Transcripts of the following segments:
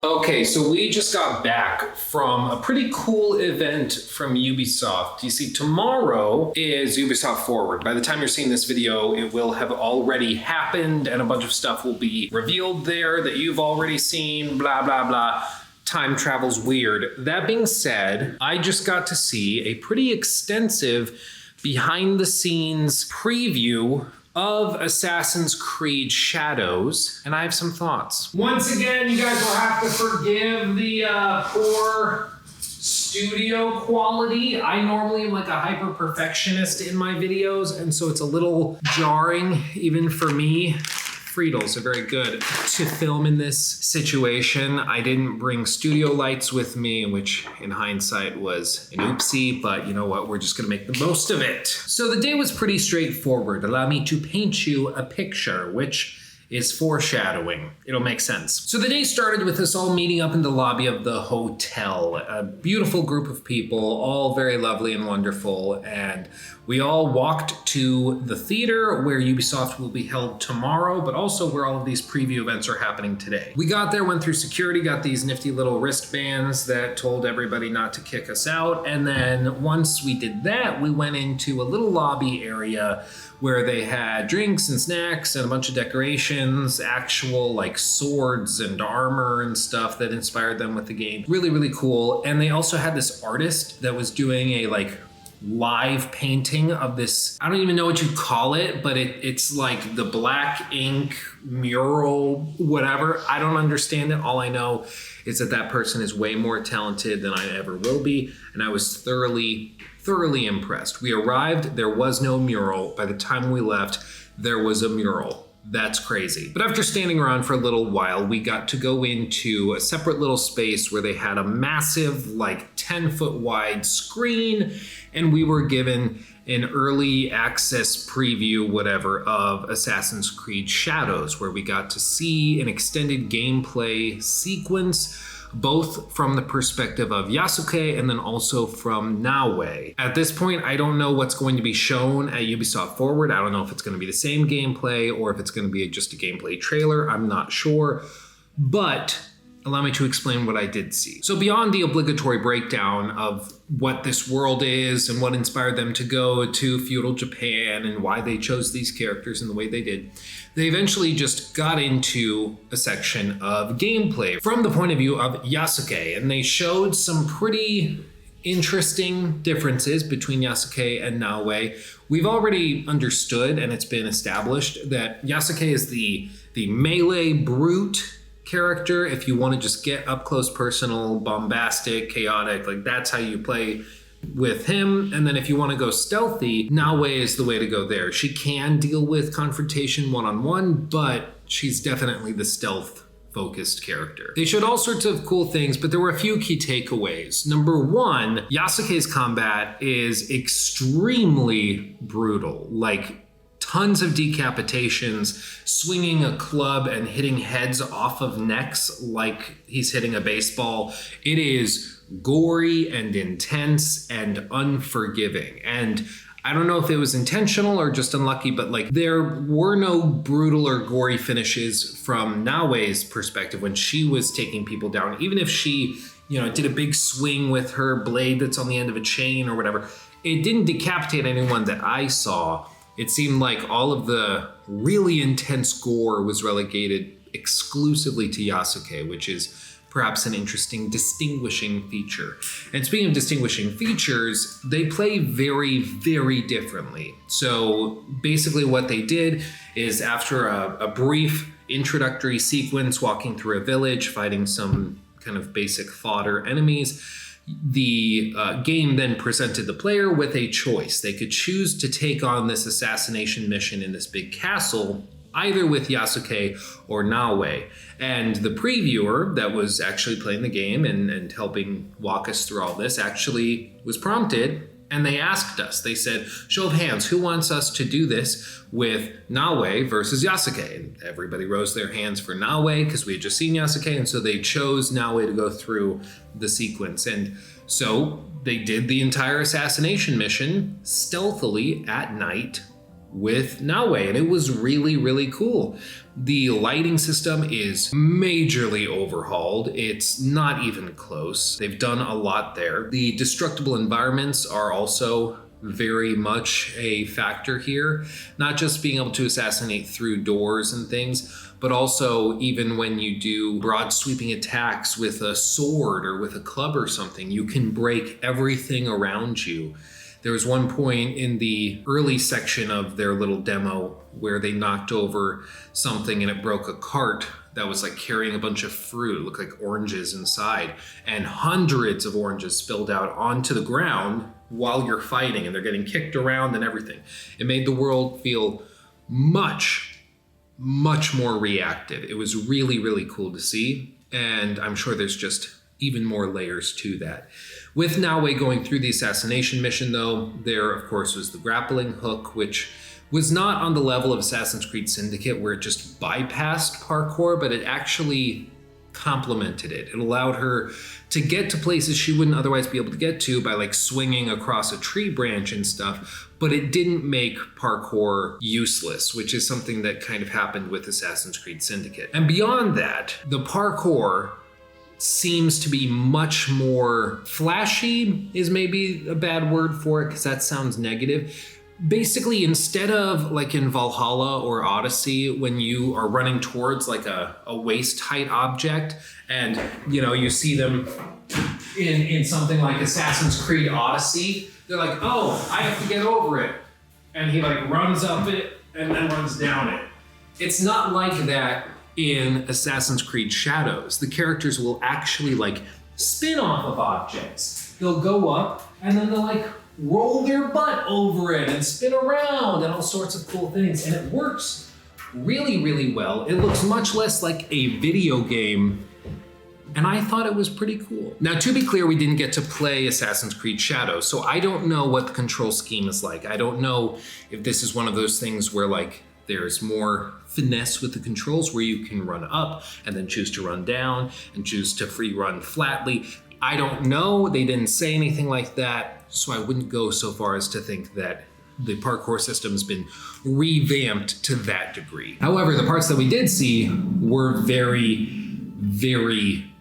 Okay, so we just got back from a pretty cool event from Ubisoft. You see, tomorrow is Ubisoft Forward. By the time you're seeing this video, it will have already happened and a bunch of stuff will be revealed there that you've already seen, blah, blah, blah. Time travel's weird. That being said, I just got to see a pretty extensive behind the scenes preview of Assassin's Creed Shadows, and I have some thoughts. Once again, you guys will have to forgive the poor studio quality. I normally am like a hyper perfectionist in my videos, and so it's a little jarring even for me. Friedels are very good to film in this situation. I didn't bring studio lights with me, which in hindsight was an oopsie, but you know what, we're just gonna make the most of it. So the day was pretty straightforward. Allow me to paint you a picture, which is foreshadowing. It'll make sense. So the day started with us all meeting up in the lobby of the hotel. A beautiful group of people, all very lovely and wonderful, and we all walked to the theater where Ubisoft will be held tomorrow, but also where all of these preview events are happening today. We got there, went through security, got these nifty little wristbands that told everybody not to kick us out, and then once we did that, we went into a little lobby area where they had drinks and snacks and a bunch of decorations, actual like swords and armor and stuff that inspired them with the game. Really, really cool. And they also had this artist that was doing a like live painting of this, I don't even know what you'd call it, but it's like the black ink mural, whatever. I don't understand it. All I know is that person is way more talented than I ever will be. And I was thoroughly impressed. We arrived, there was no mural. By the time we left, there was a mural. That's crazy. But after standing around for a little while, we got to go into a separate little space where they had a massive, like 10-foot wide screen, and we were given an early access preview, whatever, of Assassin's Creed Shadows, where we got to see an extended gameplay sequence, both from the perspective of Yasuke and then also from Naoe. At this point, I don't know what's going to be shown at Ubisoft Forward. I don't know if it's going to be the same gameplay or if it's going to be just a gameplay trailer. I'm not sure, but allow me to explain what I did see. So beyond the obligatory breakdown of what this world is and what inspired them to go to feudal Japan and why they chose these characters in the way they did, they eventually just got into a section of gameplay from the point of view of Yasuke, and they showed some pretty interesting differences between Yasuke and Naoe. We've already understood, and it's been established, that Yasuke is the melee brute character. If you want to just get up close, personal, bombastic, chaotic, like that's how you play with him. And then if you want to go stealthy, Naoe is the way to go there. She can deal with confrontation one-on-one, but she's definitely the stealth focused character. They showed all sorts of cool things, but there were a few key takeaways. Number one, Yasuke's combat is extremely brutal. Like tons of decapitations, swinging a club and hitting heads off of necks like he's hitting a baseball. It is gory and intense and unforgiving. And I don't know if it was intentional or just unlucky, but like there were no brutal or gory finishes from Naoe's perspective when she was taking people down. Even if she, did a big swing with her blade that's on the end of a chain or whatever, it didn't decapitate anyone that I saw. It seemed like all of the really intense gore was relegated exclusively to Yasuke, which is perhaps an interesting distinguishing feature. And speaking of distinguishing features, they play very, very differently. So basically what they did is after a brief introductory sequence, walking through a village, fighting some kind of basic fodder enemies, the game then presented the player with a choice. They could choose to take on this assassination mission in this big castle, either with Yasuke or Naoe. And the previewer that was actually playing the game and helping walk us through all this actually was prompted, and they asked us, they said, show of hands, who wants us to do this with Naoe versus Yasuke? And everybody rose their hands for Naoe because we had just seen Yasuke, and so they chose Naoe to go through the sequence. And so they did the entire assassination mission stealthily at night with Naoe, and it was really, really cool. The lighting system is majorly overhauled. It's not even close. They've done a lot there. The destructible environments are also very much a factor here. Not just being able to assassinate through doors and things, but also even when you do broad sweeping attacks with a sword or with a club or something, you can break everything around you. There was one point in the early section of their little demo where they knocked over something and it broke a cart that was like carrying a bunch of fruit. It looked like oranges inside, and hundreds of oranges spilled out onto the ground while you're fighting, and they're getting kicked around and everything. It made the world feel much more reactive. It was really, really cool to see, and I'm sure there's just even more layers to that. With Naoe going through the assassination mission, though, there, of course, was the grappling hook, which was not on the level of Assassin's Creed Syndicate, where it just bypassed parkour, but it actually complemented it. It allowed her to get to places she wouldn't otherwise be able to get to by like swinging across a tree branch and stuff, but it didn't make parkour useless, which is something that kind of happened with Assassin's Creed Syndicate. And beyond that, the parkour seems to be much more flashy, is maybe a bad word for it because that sounds negative. Basically, instead of like in Valhalla or Odyssey, when you are running towards like a waist height object and you see them in something like Assassin's Creed Odyssey, they're like, oh, I have to get over it. And he like runs up it and then runs down it. It's not like that in Assassin's Creed Shadows. The characters will actually like spin off of objects. They'll go up and then they'll like roll their butt over it and spin around and all sorts of cool things. And it works really, really well. It looks much less like a video game, and I thought it was pretty cool. Now, to be clear, we didn't get to play Assassin's Creed Shadows, so I don't know what the control scheme is like. I don't know if this is one of those things where like there's more finesse with the controls, where you can run up and then choose to run down and choose to free run flatly. I don't know. They didn't say anything like that, so I wouldn't go so far as to think that the parkour system has been revamped to that degree. However, the parts that we did see were very, very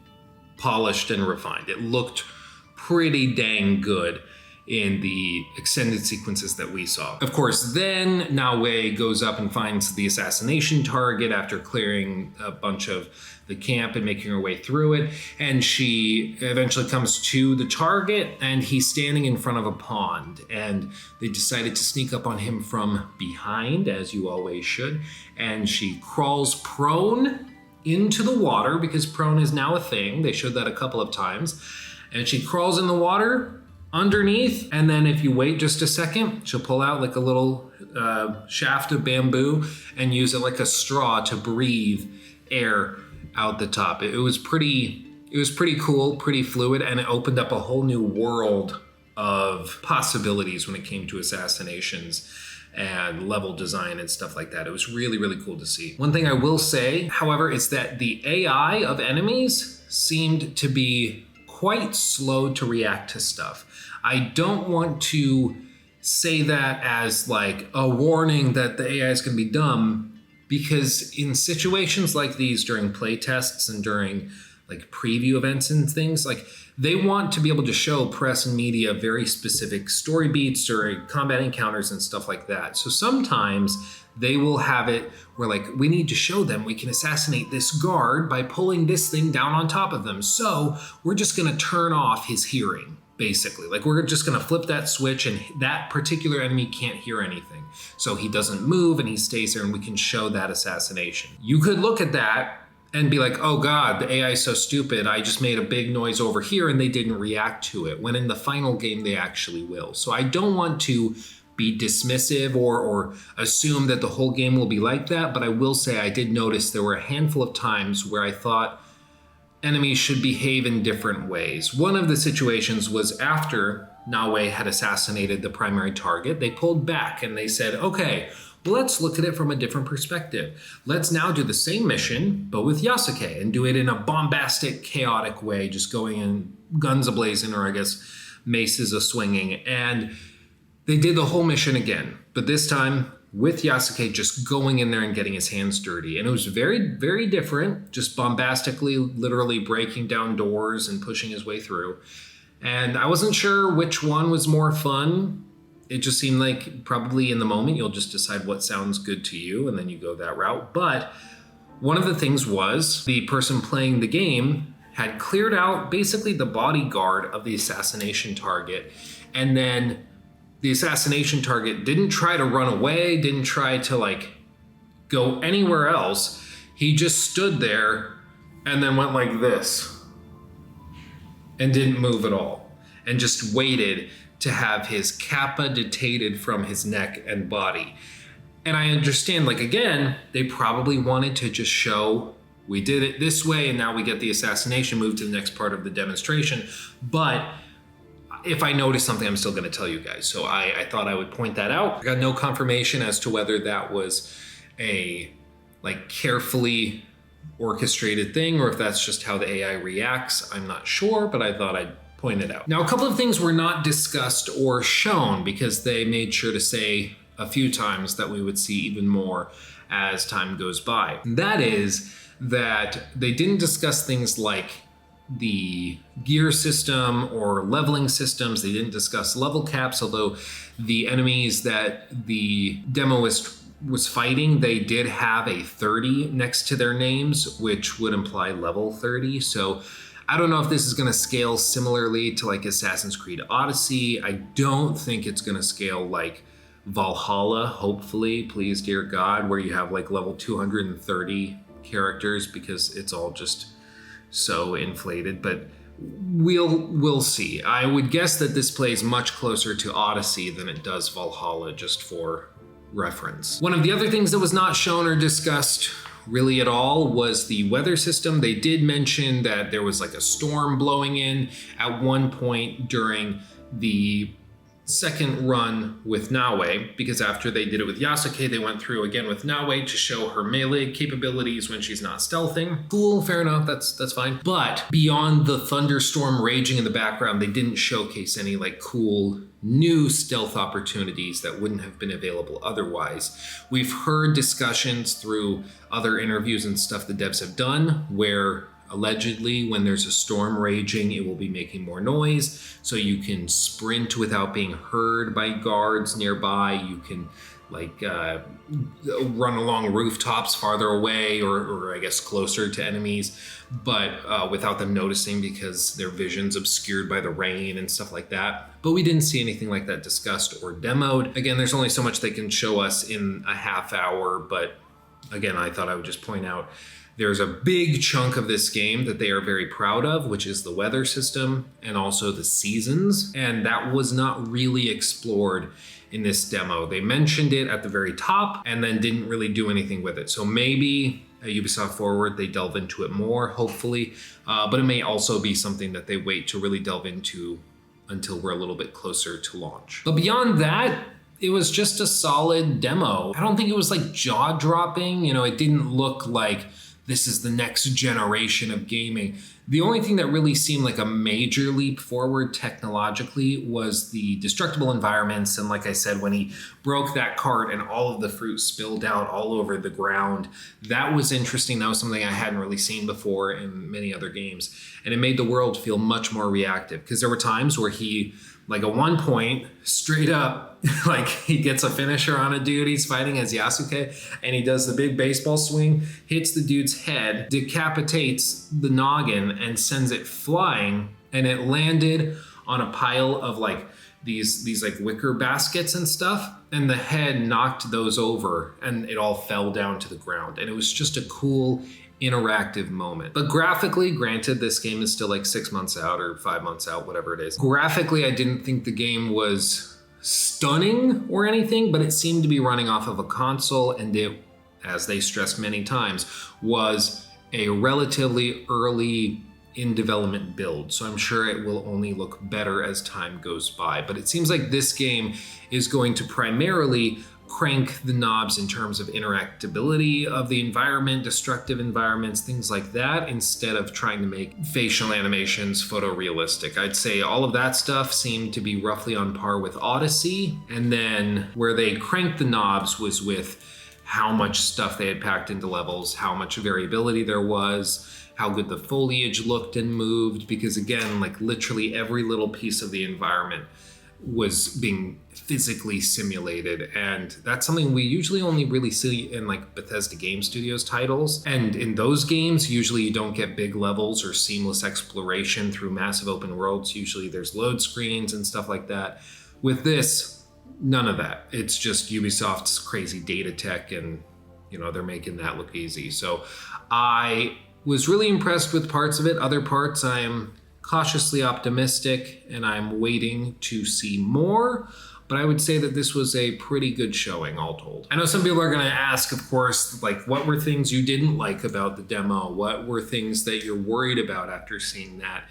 polished and refined. It looked pretty dang good in the extended sequences that we saw. Of course, then Naoe goes up and finds the assassination target after clearing a bunch of the camp and making her way through it. And she eventually comes to the target, and he's standing in front of a pond. And they decided to sneak up on him from behind, as you always should. And she crawls prone into the water, because prone is now a thing. They showed that a couple of times. And she crawls in the water underneath, and then if you wait just a second, she'll pull out like a little shaft of bamboo and use it like a straw to breathe air out the top. It was pretty cool, pretty fluid, and it opened up a whole new world of possibilities when it came to assassinations and level design and stuff like that. It was really, really cool to see. One thing I will say, however, is that the AI of enemies seemed to be quite slow to react to stuff. I don't want to say that as like a warning that the AI is going to be dumb, because in situations like these, during play tests and during like preview events and things, like they want to be able to show press and media very specific story beats or combat encounters and stuff like that. So sometimes they will have it where like, we need to show them we can assassinate this guard by pulling this thing down on top of them. So we're just going to turn off his hearing, basically. Like we're just going to flip that switch and that particular enemy can't hear anything. So he doesn't move and he stays there, and we can show that assassination. You could look at that and be like, oh God, the AI is so stupid. I just made a big noise over here and they didn't react to it. When in the final game, they actually will. So I don't want to be dismissive or assume that the whole game will be like that. But I will say I did notice there were a handful of times where I thought enemies should behave in different ways. One of the situations was after Naoe had assassinated the primary target, they pulled back and they said, okay, let's look at it from a different perspective. Let's now do the same mission, but with Yasuke, and do it in a bombastic, chaotic way, just going in guns a-blazing, or I guess maces a-swinging. And they did the whole mission again, but this time with Yasuke just going in there and getting his hands dirty. And it was very, very different, just bombastically, literally breaking down doors and pushing his way through. And I wasn't sure which one was more fun. It just seemed like probably in the moment, you'll just decide what sounds good to you, and then you go that route. But one of the things was the person playing the game had cleared out basically the bodyguard of the assassination target. And then the assassination target didn't try to run away, didn't try to like go anywhere else. He just stood there and then went like this and didn't move at all and just waited to have his kappa detated from his neck and body. And I understand, like, again, they probably wanted to just show we did it this way and now we get the assassination, move to the next part of the demonstration. But if I notice something, I'm still going to tell you guys. So I thought I would point that out. I got no confirmation as to whether that was a like carefully orchestrated thing or if that's just how the AI reacts. I'm not sure, but I thought I'd point it out. Now, a couple of things were not discussed or shown because they made sure to say a few times that we would see even more as time goes by. And that is that they didn't discuss things like the gear system or leveling systems. They didn't discuss level caps, although the enemies that the demoist was fighting, they did have a 30 next to their names, which would imply level 30. So I don't know if this is going to scale similarly to like Assassin's Creed Odyssey. I don't think it's going to scale like Valhalla, hopefully, please dear God, where you have like level 230 characters because it's all just so inflated, but we'll see. I would guess that this plays much closer to Odyssey than it does Valhalla, just for reference. One of the other things that was not shown or discussed really at all was the weather system. They did mention that there was like a storm blowing in at one point during the second run with Naoe, because after they did it with Yasuke, they went through again with Naoe to show her melee capabilities when she's not stealthing. Cool, fair enough, that's fine. But beyond the thunderstorm raging in the background, they didn't showcase any like cool new stealth opportunities that wouldn't have been available otherwise. We've heard discussions through other interviews and stuff the devs have done where allegedly when there's a storm raging, it will be making more noise. So you can sprint without being heard by guards nearby. You can like run along rooftops farther away or I guess closer to enemies, but without them noticing because their vision's obscured by the rain and stuff like that. But we didn't see anything like that discussed or demoed. Again, there's only so much they can show us in a half hour, but again, I thought I would just point out there's a big chunk of this game that they are very proud of, which is the weather system and also the seasons. And that was not really explored in this demo. They mentioned it at the very top and then didn't really do anything with it. So maybe at Ubisoft Forward, they delve into it more, hopefully. But it may also be something that they wait to really delve into until we're a little bit closer to launch. But beyond that, it was just a solid demo. I don't think it was like jaw-dropping. You know, it didn't look like this is the next generation of gaming. The only thing that really seemed like a major leap forward technologically was the destructible environments. And like I said, when he broke that cart and all of the fruit spilled out all over the ground, that was interesting. That was something I hadn't really seen before in many other games. And it made the world feel much more reactive because there were times where he, like at one point, straight up, like he gets a finisher on a dude he's fighting as Yasuke, and he does the big baseball swing, hits the dude's head, decapitates the noggin, and sends it flying, and it landed on a pile of like these like wicker baskets and stuff, and the head knocked those over, and it all fell down to the ground, and it was just a cool interactive moment. But graphically, granted, this game is still like 6 months out or 5 months out, whatever it is. Graphically, I didn't think the game was stunning or anything, but it seemed to be running off of a console, and it, as they stressed many times, was a relatively early in development build. So I'm sure it will only look better as time goes by. But it seems like this game is going to primarily crank the knobs in terms of interactability of the environment, destructive environments, things like that, instead of trying to make facial animations photorealistic. I'd say all of that stuff seemed to be roughly on par with Odyssey. And then where they cranked the knobs was with how much stuff they had packed into levels, how much variability there was, how good the foliage looked and moved, because again, like literally every little piece of the environment was being physically simulated, and that's something we usually only really see in like Bethesda Game Studios titles. And in those games, usually you don't get big levels or seamless exploration through massive open worlds. Usually there's load screens and stuff like that. With this, none of that. It's just Ubisoft's crazy data tech, and you know, they're making that look easy. So I was really impressed with parts of it. Other parts I am cautiously optimistic, and I'm waiting to see more. But I would say that this was a pretty good showing, all told. I know some people are going to ask, of course, like, what were things you didn't like about the demo? What were things that you're worried about after seeing that?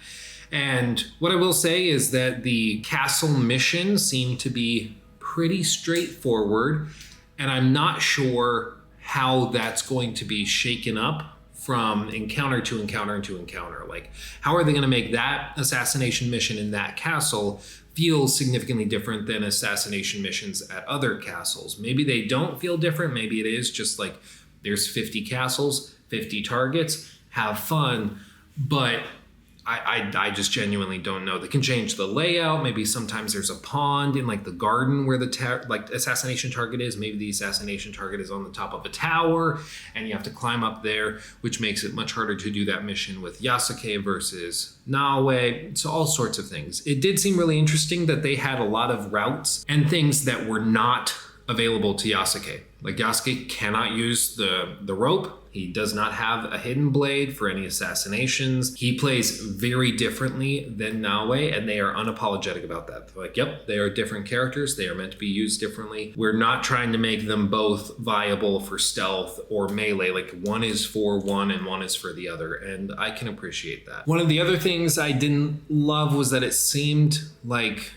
And what I will say is that the castle mission seemed to be pretty straightforward, and I'm not sure how that's going to be shaken up from encounter to encounter to encounter. Like, how are they going to make that assassination mission in that castle feel significantly different than assassination missions at other castles? Maybe they don't feel different. Maybe it is just like, there's 50 castles, 50 targets, have fun. But I just genuinely don't know. They can change the layout. Maybe sometimes there's a pond in like the garden where the assassination target is. Maybe the assassination target is on the top of a tower and you have to climb up there, which makes it much harder to do that mission with Yasuke versus Naoe. So all sorts of things. It did seem really interesting that they had a lot of routes and things that were not available to Yasuke. Like, Yasuke cannot use the rope. He does not have a hidden blade for any assassinations. He plays very differently than Naoe, and they are unapologetic about that. They're like, yep, they are different characters. They are meant to be used differently. We're not trying to make them both viable for stealth or melee. Like, one is for one and one is for the other, and I can appreciate that. One of the other things I didn't love was that it seemed like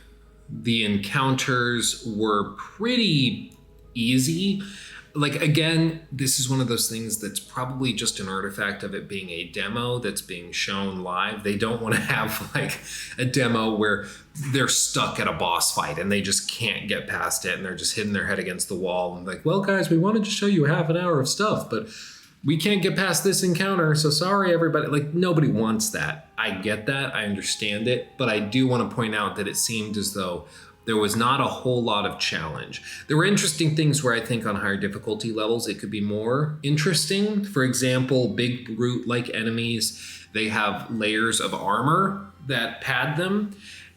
the encounters were pretty easy. Like, again, this is one of those things that's probably just an artifact of it being a demo that's being shown live. They don't want to have like a demo where they're stuck at a boss fight and they just can't get past it and they're just hitting their head against the wall and like, well, guys, we wanted to show you half an hour of stuff, but we can't get past this encounter, so sorry, everybody. Like, nobody wants that. I get that. I understand it. But I do want to point out that it seemed as though there was not a whole lot of challenge. There were interesting things where I think on higher difficulty levels, it could be more interesting. For example, big brute-like enemies, they have layers of armor that pad them,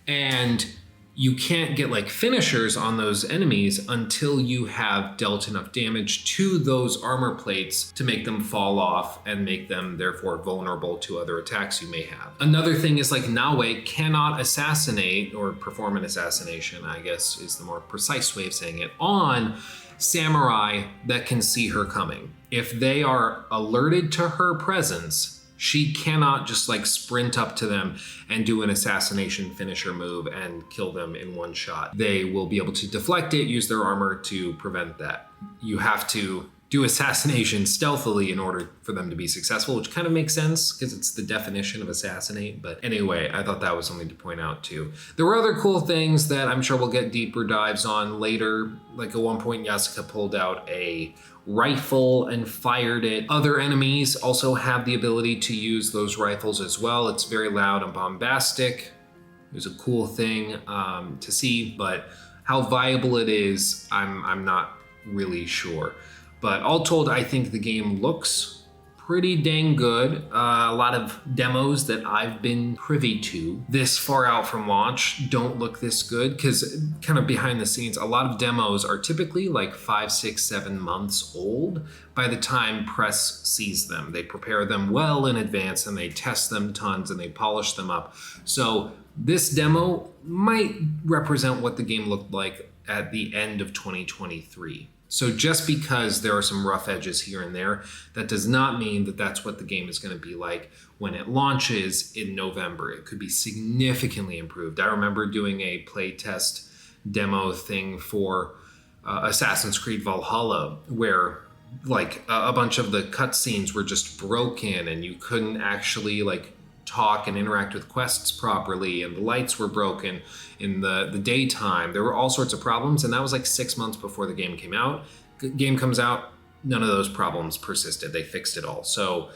and you can't get like finishers on those enemies until you have dealt enough damage to those armor plates to make them fall off and make them therefore vulnerable to other attacks you may have. Another thing is like Naoe cannot assassinate or perform an assassination, I guess is the more precise way of saying it, on samurai that can see her coming. If they are alerted to her presence, she cannot just like sprint up to them and do an assassination finisher move and kill them in one shot. They will be able to deflect it, use their armor to prevent that. You have to do assassination stealthily in order for them to be successful, which kind of makes sense because it's the definition of assassinate. But anyway, I thought that was something to point out too. There were other cool things that I'm sure we'll get deeper dives on later. Like at one point, Yasuke pulled out a rifle and fired it. Other enemies also have the ability to use those rifles as well. It's very loud and bombastic. It was a cool thing to see, but how viable it is, I'm not really sure. But all told, I think the game looks pretty dang good. A lot of demos that I've been privy to this far out from launch don't look this good, because kind of behind the scenes, a lot of demos are typically like 5, 6, 7 months old by the time press sees them. They prepare them well in advance and they test them tons and they polish them up. So this demo might represent what the game looked like at the end of 2023. So just because there are some rough edges here and there, that does not mean that that's what the game is going to be like when it launches in November. It could be significantly improved. I remember doing a playtest demo thing for Assassin's Creed Valhalla, where like a bunch of the cutscenes were just broken and you couldn't actually like talk and interact with quests properly, and the lights were broken in the daytime. There were all sorts of problems, and that was like 6 months before the game came out. Game comes out, none of those problems persisted. They fixed it all. So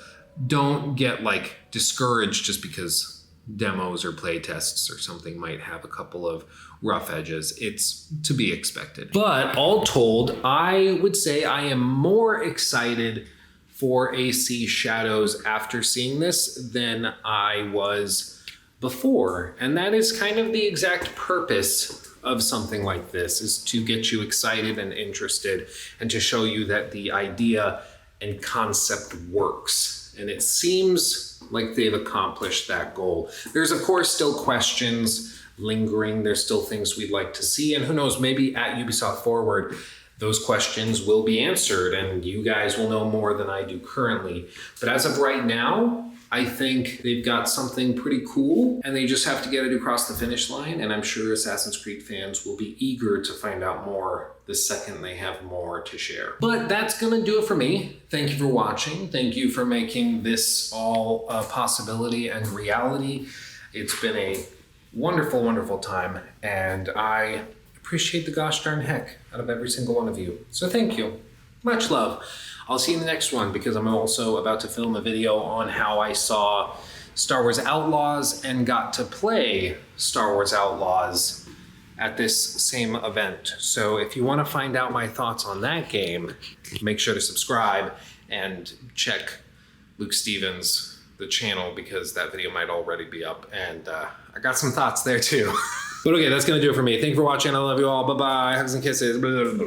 don't get like discouraged just because demos or play tests or something might have a couple of rough edges. It's to be expected. But all told, I would say I am more excited for AC Shadows after seeing this than I was before. And that is kind of the exact purpose of something like this, is to get you excited and interested and to show you that the idea and concept works. And it seems like they've accomplished that goal. There's of course still questions lingering. There's still things we'd like to see. And who knows, maybe at Ubisoft Forward, those questions will be answered and you guys will know more than I do currently. But as of right now, I think they've got something pretty cool and they just have to get it across the finish line. And I'm sure Assassin's Creed fans will be eager to find out more the second they have more to share. But that's gonna do it for me. Thank you for watching. Thank you for making this all a possibility and reality. It's been a wonderful, wonderful time, and I appreciate the gosh darn heck out of every single one of you. So thank you. Much love. I'll see you in the next one, because I'm also about to film a video on how I saw Star Wars Outlaws and got to play Star Wars Outlaws at this same event. So if you want to find out my thoughts on that game, make sure to subscribe and check Luke Stevens, the channel, because that video might already be up. And I got some thoughts there too. But okay, that's gonna do it for me. Thank you for watching. I love you all. Bye-bye. Hugs and kisses. Blah, blah, blah.